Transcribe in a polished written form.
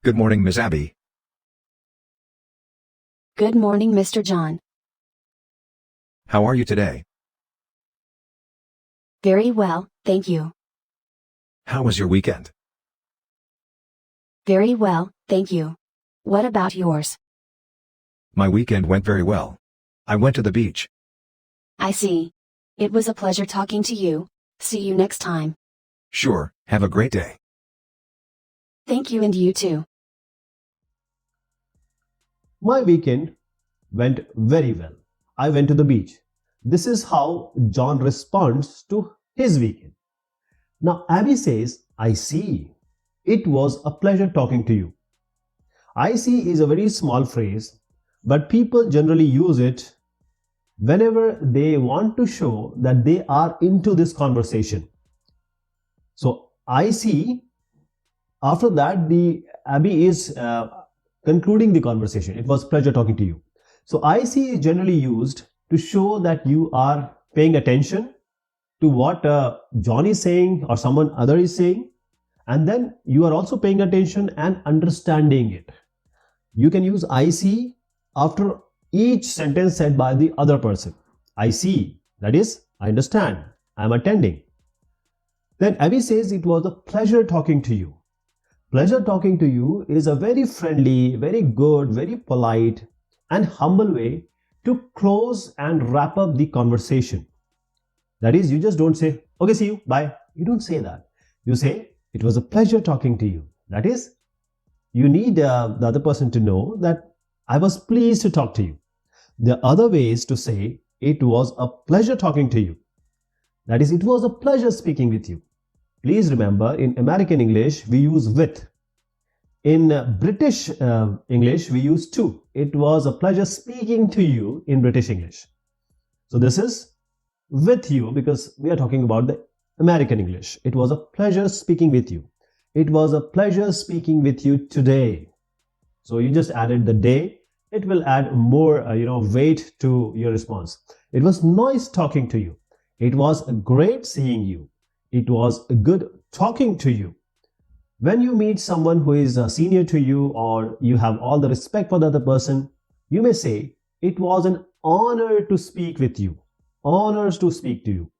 Good morning, Miss Abby. Good morning, Mr. John. How are you today? Very well, thank you. How was your weekend? Very well, thank you. What about yours? My weekend went very well. I went to the beach. I see. It was a pleasure talking to you. See you next time. Sure, have a great day. Thank you, and you too. My weekend went very well. I went to the beach. This is how John responds to his weekend. Now, Abby says, I see. It was a pleasure talking to you. I see is a very small phrase, but people generally use it whenever they want to show that they are into this conversation. So, I see, after that, the Abby is concluding the conversation. It was a pleasure talking to you. So, I see is generally used to show that you are paying attention to what John is saying or someone other is saying, and then you are also paying attention and understanding it. You can use I see after each sentence said by the other person. I see, that is, I understand, I am attending. Then Abby says it was a pleasure talking to you. Pleasure talking to you is a very friendly, very good, very polite and humble way to close and wrap up the conversation. That is, you just don't say, okay, see you, bye. You don't say that. You say, it was a pleasure talking to you. That is, you need the other person to know that I was pleased to talk to you. The other way is to say, it was a pleasure talking to you. That is, it was a pleasure speaking with you. Please remember, in American English, we use with. In British English, we use to. It was a pleasure speaking to you in British English. So this is with you because we are talking about the American English. It was a pleasure speaking with you. It was a pleasure speaking with you today. So you just added the day. It will add more, weight to your response. It was nice talking to you. It was great seeing you. It was good talking to you. When you meet someone who is senior to you or you have all the respect for the other person, you may say, it was an honor to speak with you. Honors to speak to you.